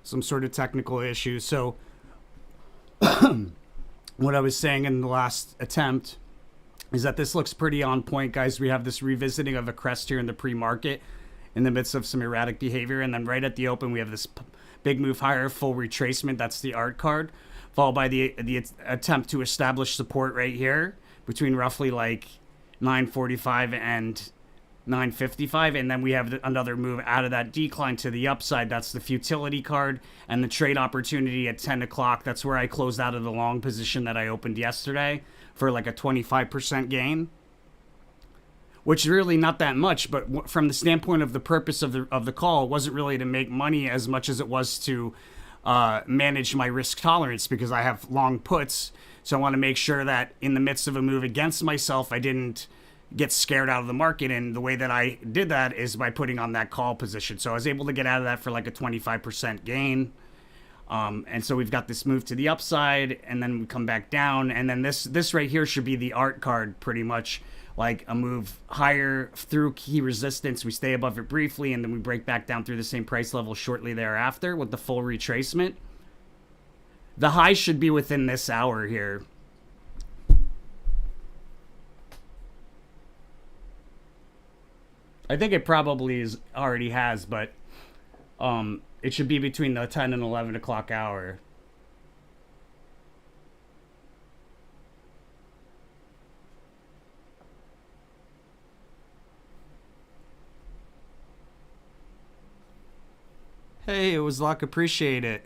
some sort of technical issue. So what I was saying in the last attempt is that this looks pretty on point, guys. We have this revisiting of a crest here in the pre-market in the midst of some erratic behavior. And then right at the open, we have this big move higher, full retracement. That's the art card, followed by the attempt to establish support right here between roughly like 945 and 955, and then we have another move out of that decline to the upside. That's the futility card and the trade opportunity at 10 o'clock. That's where I closed out of the long position that I opened yesterday for like a 25% gain, which is really not that much. But from the standpoint of the purpose of the call, it wasn't really to make money as much as it was to manage my risk tolerance, because I have long puts. So I want to make sure that in the midst of a move against myself, I didn't get scared out of the market. And the way that I did that is by putting on that call position. So I was able to get out of that for like a 25% gain. And so we've got this move to the upside, and then we come back down. And then this right here should be the art card, pretty much like a move higher through key resistance. We stay above it briefly, and then we break back down through the same price level shortly thereafter with the full retracement. The high should be within this hour here. I think it probably already has, but it should be between the 10 and 11 o'clock hour. Hey, it was luck. Appreciate it.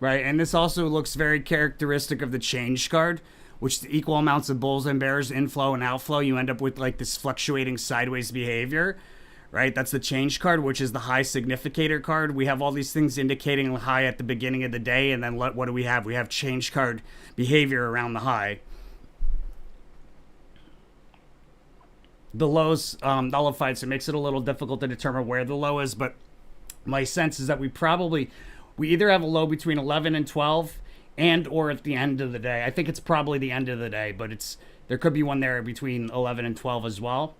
Right, and this also looks very characteristic of the change card, which the equal amounts of bulls and bears, inflow and outflow, you end up with like this fluctuating sideways behavior, right? That's the change card, which is the high significator card. We have all these things indicating high at the beginning of the day, and then what do we have? We have change card behavior around the high. The low's nullified, so it makes it a little difficult to determine where the low is, but my sense is that we either have a low between 11 and 12 and or at the end of the day. I think it's probably the end of the day, but there could be one there between 11 and 12 as well.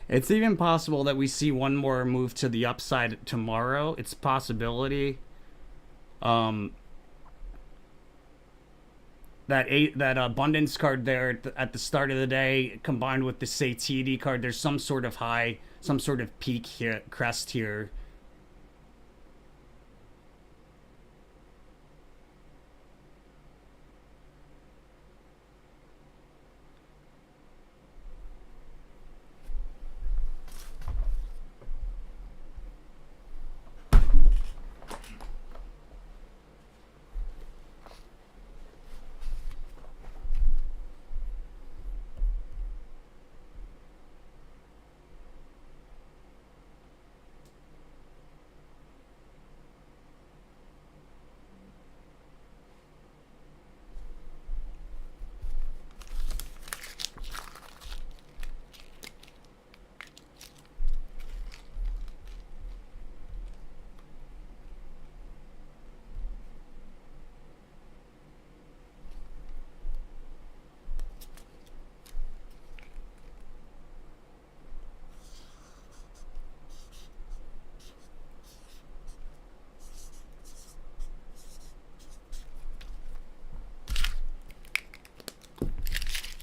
It's even possible that we see one more move to the upside tomorrow. It's a possibility. That abundance card there at the start of the day, combined with the satiety card, there's some sort of high, some sort of peak here, crest here.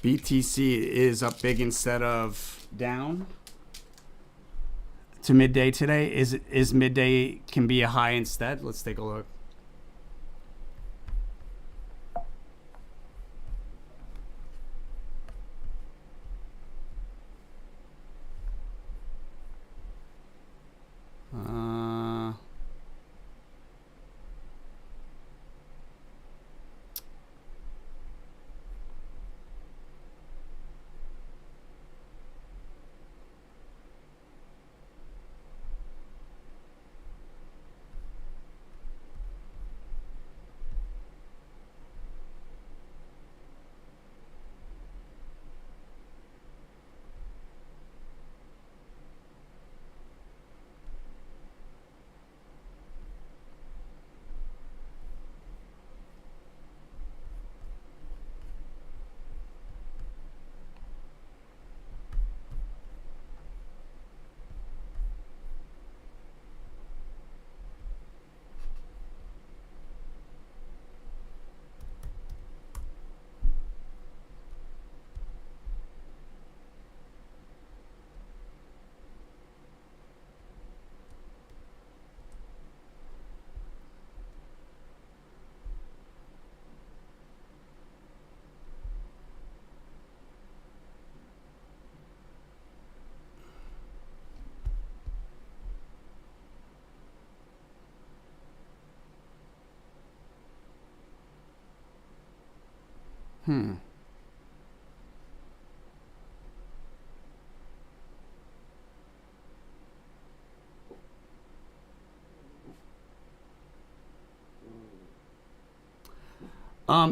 BTC is up big instead of down to midday today. Is midday can be a high instead? Let's take a look.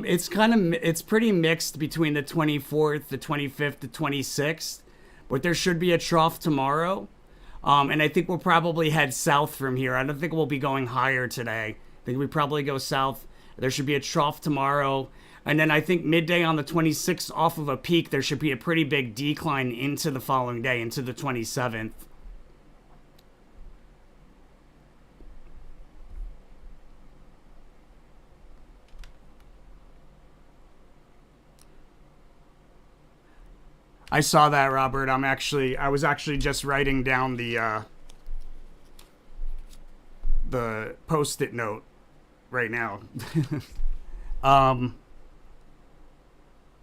It's pretty mixed between the 24th, the 25th, the 26th, but there should be a trough tomorrow. And I think we'll probably head south from here. I don't think we'll be going higher today. I think we probably go south. There should be a trough tomorrow. And then I think midday on the 26th, off of a peak, there should be a pretty big decline into the following day, into the 27th. I saw that, Robert. I was actually just writing down the post-it note right now.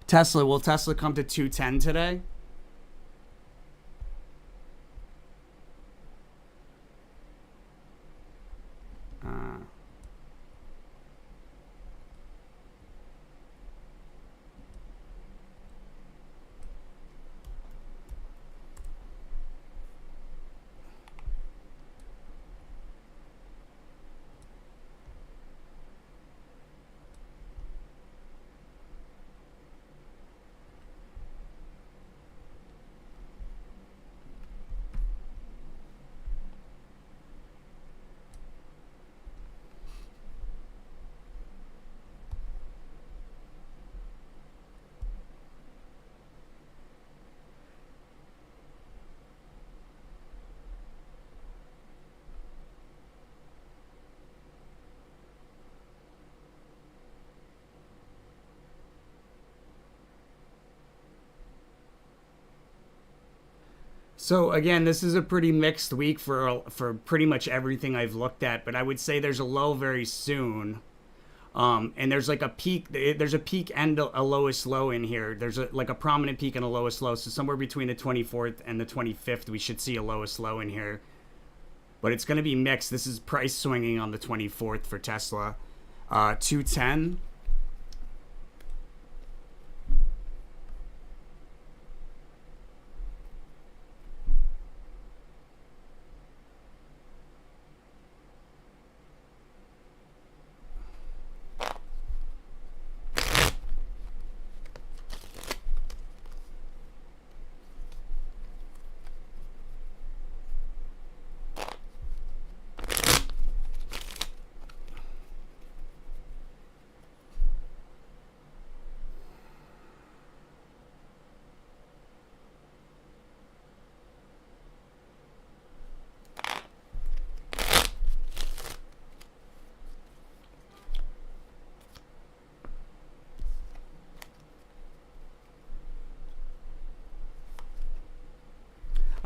Tesla, will Tesla come to 210 today? So again, this is a pretty mixed week for pretty much everything I've looked at, but I would say there's a low very soon. And there's like a peak. There's a peak and a lowest low in here. There's like a prominent peak and a lowest low. So somewhere between the 24th and the 25th, we should see a lowest low in here. But it's going to be mixed. This is price swinging on the 24th for Tesla. 210.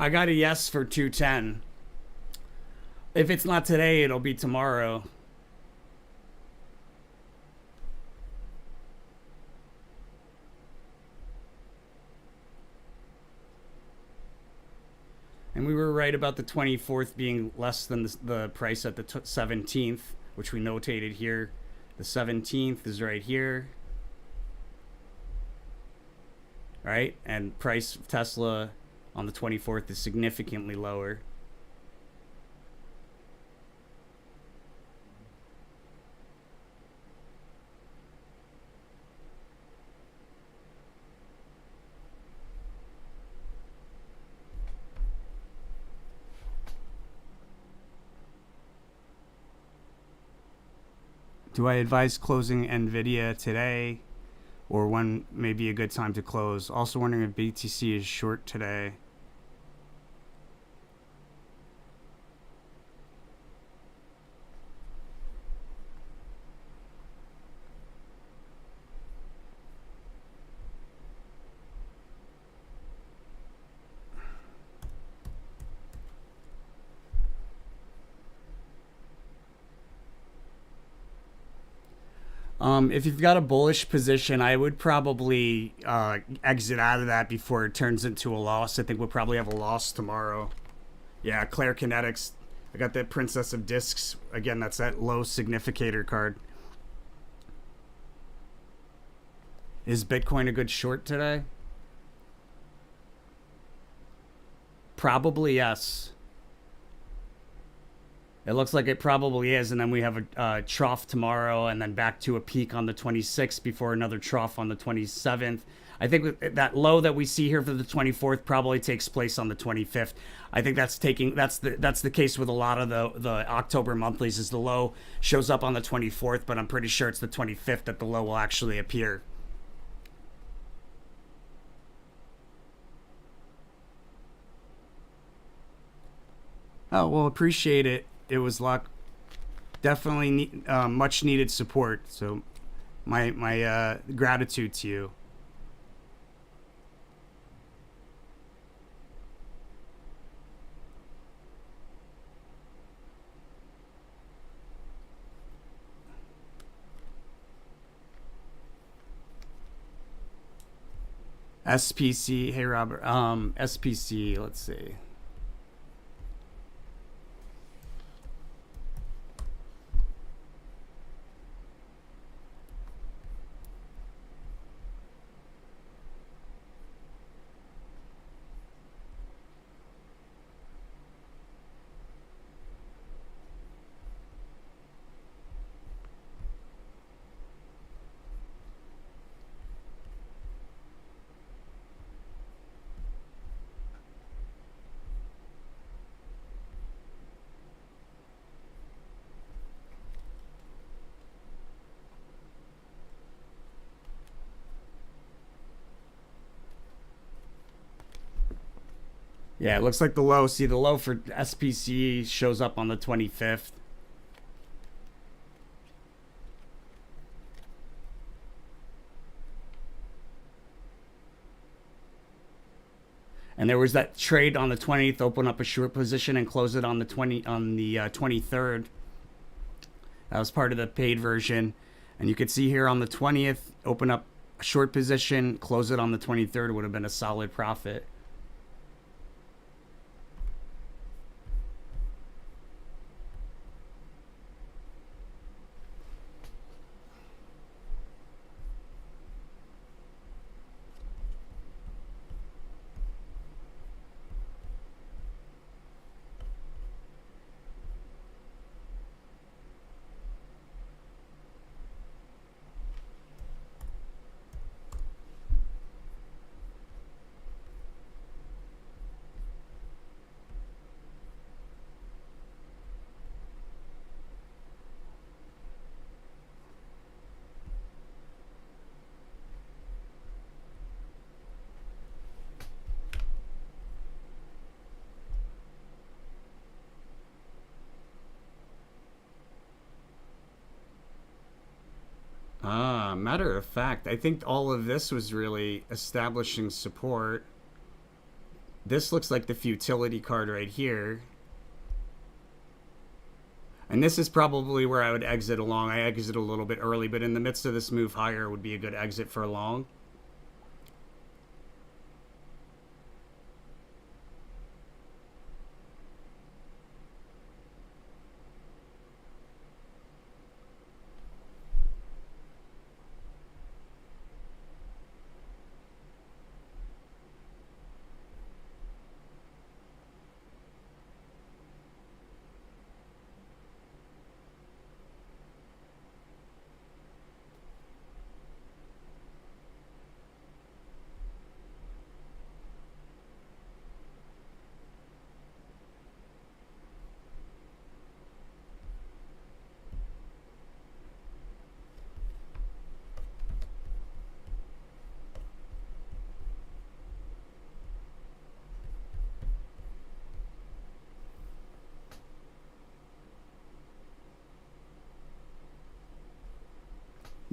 I got a yes for 210. If it's not today, it'll be tomorrow. And we were right about the 24th being less than the price at the 17th, which we notated here. The 17th is right here. Right? And price of Tesla on the 24th is significantly lower. Do I advise closing NVIDIA today, or when may be a good time to close? Also wondering if BTC is short today. If you've got a bullish position, I would probably exit out of that before it turns into a loss. I think we'll probably have a loss tomorrow. Yeah, Claire Kinetics. I got that Princess of Discs. Again, that's that low significator card. Is Bitcoin a good short today? Probably yes. It looks like it probably is, and then we have a trough tomorrow, and then back to a peak on the 26th before another trough on the 27th. I think that low that we see here for the 24th probably takes place on the 25th. I think that's the case with a lot of the October monthlies. Is the low shows up on the 24th, but I'm pretty sure it's the 25th that the low will actually appear. Oh well, appreciate it. It was luck. Definitely much needed support. So my gratitude to you. SPC. Hey Robert. SPC. Let's see. Yeah, it looks like the low. See, the low for SPC shows up on the 25th. And there was that trade on the 20th, open up a short position and close it on the 23rd. That was part of the paid version. And you could see here on the 20th, open up a short position, close it on the 23rd, would have been a solid profit. Matter of fact, I think all of this was really establishing support. This looks like the futility card right here. And this is probably where I would exit along. I exit a little bit early, but in the midst of this move higher would be a good exit for a long.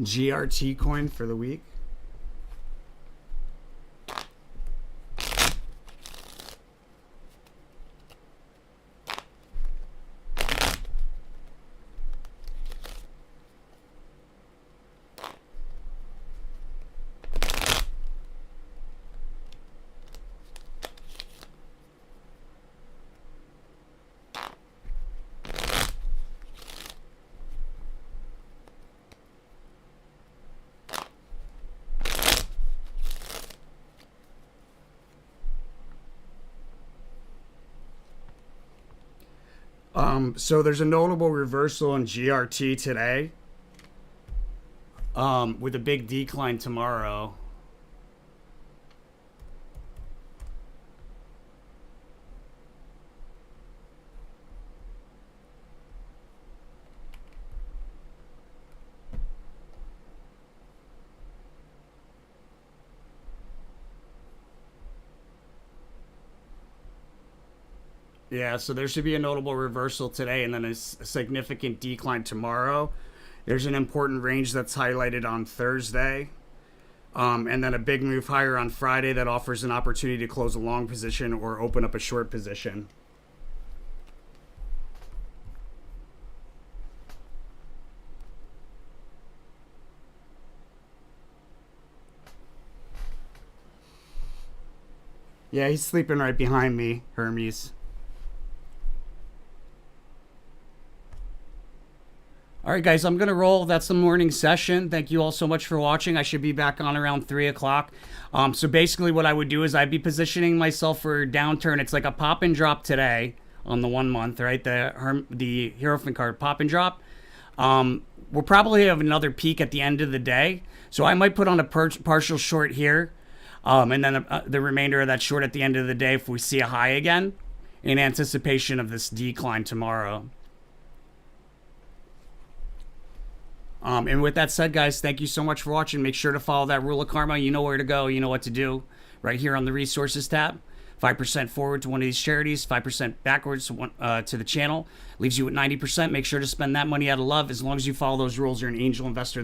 GRT coin for the week. So there's a notable reversal in GRT today, with a big decline tomorrow. Yeah, so there should be a notable reversal today and then a significant decline tomorrow. There's an important range that's highlighted on Thursday. And then a big move higher on Friday that offers an opportunity to close a long position or open up a short position. Yeah, he's sleeping right behind me, Hermes. All right, guys, I'm going to roll. That's the morning session. Thank you all so much for watching. I should be back on around 3 o'clock. So basically what I would do is I'd be positioning myself for a downturn. It's like a pop and drop today on the 1 month, right? The Hierophant card pop and drop. We'll probably have another peak at the end of the day. So I might put on a partial short here. And then the remainder of that short at the end of the day if we see a high again in anticipation of this decline tomorrow. And with that said, guys, thank you so much for watching. Make sure to follow that rule of karma. You know where to go. You know what to do. Right here on the resources tab. 5% forward to one of these charities. 5% backwards to the channel. Leaves you at 90%. Make sure to spend that money out of love. As long as you follow those rules, you're an angel investor.